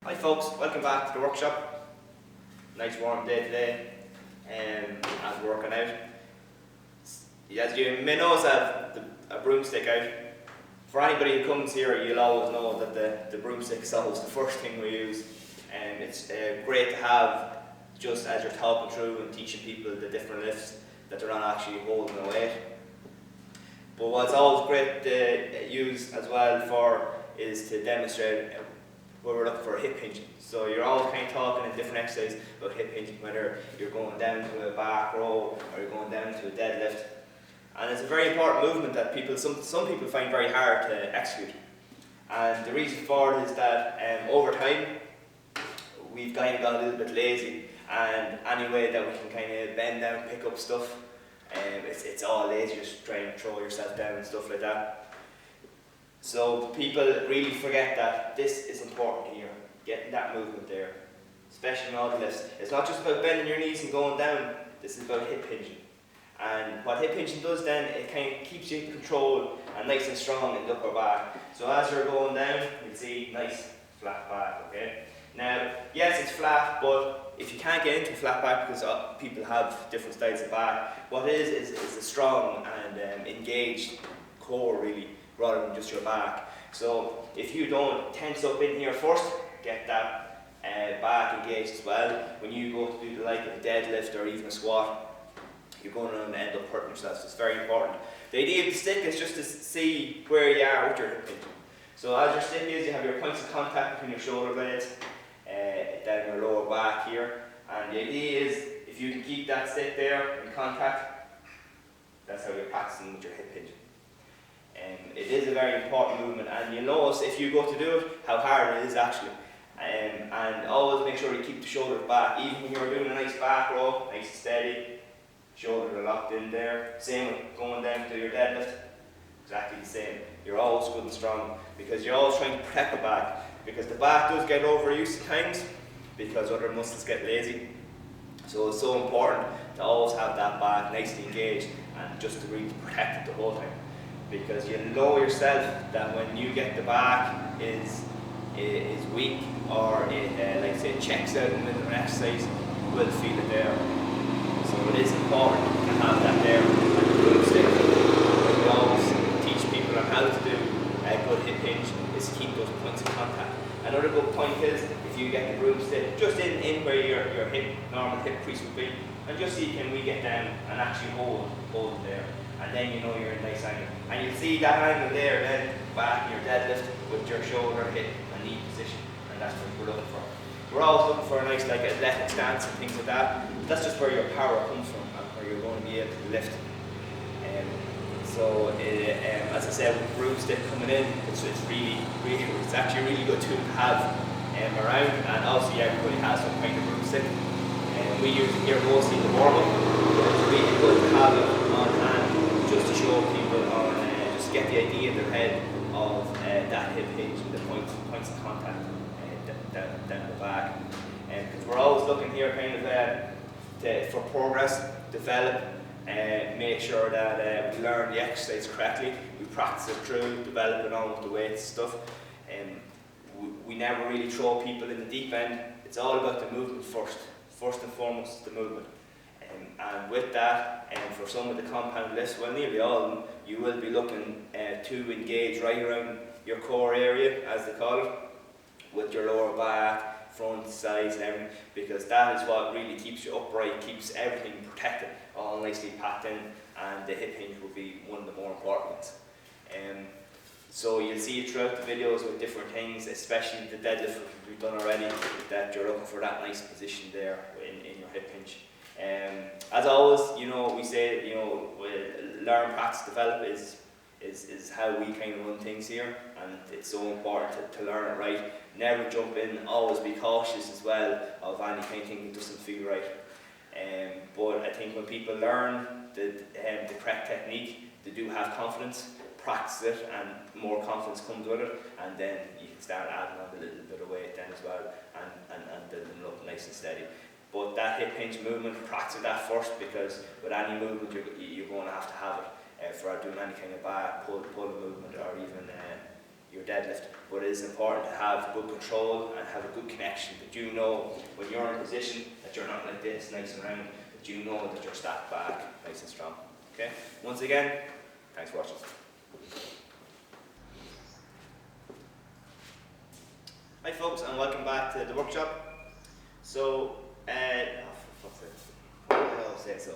Hi folks, welcome back to the workshop. Nice warm day today as we're working out. As you may notice, I have a broomstick out. For anybody who comes here, you'll always know that the broomstick is always the first thing we use. It's great to have just as you're talking through and teaching people the different lifts that they're not actually holding a weight. But what's always great to use as well for is to demonstrate where we're looking for hip hinging. So you're always kind of talking in different exercises about hip hinging, whether you're going down to a back row or you're going down to a deadlift. And it's a very important movement that some people find very hard to execute. And the reason for it is that over time we've kind of got a little bit lazy, and any way that we can kind of bend down, pick up stuff, it's all lazy, just try and throw yourself down and stuff like that. So people really forget that this is important here, getting that movement there, especially in all the lifts. It's not just about bending your knees and going down, this is about hip hinging. And what hip hinging does then, it kind of keeps you in control and nice and strong in the upper back. So as you're going down, you'll see nice flat back, okay? Now, yes, it's flat, but if you can't get into a flat back, because people have different styles of back, what it is a strong and engaged core really, rather than just your back. So if you don't tense up in here first, get that back engaged as well. When you go to do the like of a deadlift or even a squat, you're going to end up hurting yourself. So it's very important. The idea of the stick is just to see where you are with your hip hinging. So as your stick is, you have your points of contact between your shoulder blades, down your lower back here. And the idea is, if you can keep that stick there in contact, that's how you're practicing with your hip hinging. It is a very important movement, and you'll notice if you go to do it, how hard it is actually. And always make sure you keep the shoulders back, even when you're doing a nice back row, nice and steady, shoulders are locked in there. Same with going down to your deadlift, exactly the same. You're always good and strong, because you're always trying to protect the back, because the back does get overused at times, because other muscles get lazy. So it's so important to always have that back nicely engaged, and just to really protect it the whole time. Because you know yourself that when you get the back is weak, or it like say checks out in the middle of an exercise, you will feel it there. So it is important to have that there. And the broomstick, we always teach people on how to do a good hip hinge, is to keep those points of contact. Another good point is, if you get the broomstick just in where your normal hip crease would be, and just see can we get down and actually hold it there. And then you know you're in a nice angle. And you'll see that angle there then back in your deadlift with your shoulder, hip and knee position. And that's what we're looking for. We're always looking for a nice like athletic stance and things like that. That's just where your power comes from and where you're going to be able to lift. As I said, with the broomstick coming in, it's actually a really good tool to have around, and obviously everybody has some kind of broomstick. We use it here mostly in the warm-up, but it's really good to have it on hand just to show people, or just get the idea in their head of that hip hinge and the points of contact down the back. Because we're always looking here kind of for progress, develop, make sure that we learn the exercise correctly, we practice it through, develop it on with the weights and stuff. We never really throw people in the deep end. It's all about the movement first and foremost, the movement. And with that, for some of the compound lifts, well, nearly all of them, you will be looking to engage right around your core area, as they call it, with your lower back, front, sides and everything, because that is what really keeps you upright, keeps everything protected, all nicely packed in, and the hip hinge will be one of the more important ones. So you'll see it throughout the videos with different things, especially the deadlift we've done already, that you're looking for that nice position there in your hip hinge. As always, we say, learn, practice, develop is how we kind of run things here, and it's so important to learn it right. Never jump in, always be cautious as well of any kind of thing that doesn't feel right. But I think when people learn the correct technique, they do have confidence, practice it, and more confidence comes with it, and then you can start adding on a little bit of weight then as well, and building it up nice and steady. But that hip hinge movement, practice that first, because with any movement you're going to have it for doing any kind of back pull movement, or your deadlift. But it is important to have good control and have a good connection, that you know when you're in a position that you're not like this, nice and round, that you know that you're stacked back, nice and strong. Okay? Once again, thanks for watching. Hi folks, and welcome back to the workshop. So, oh for fuck's sake, what the hell say so?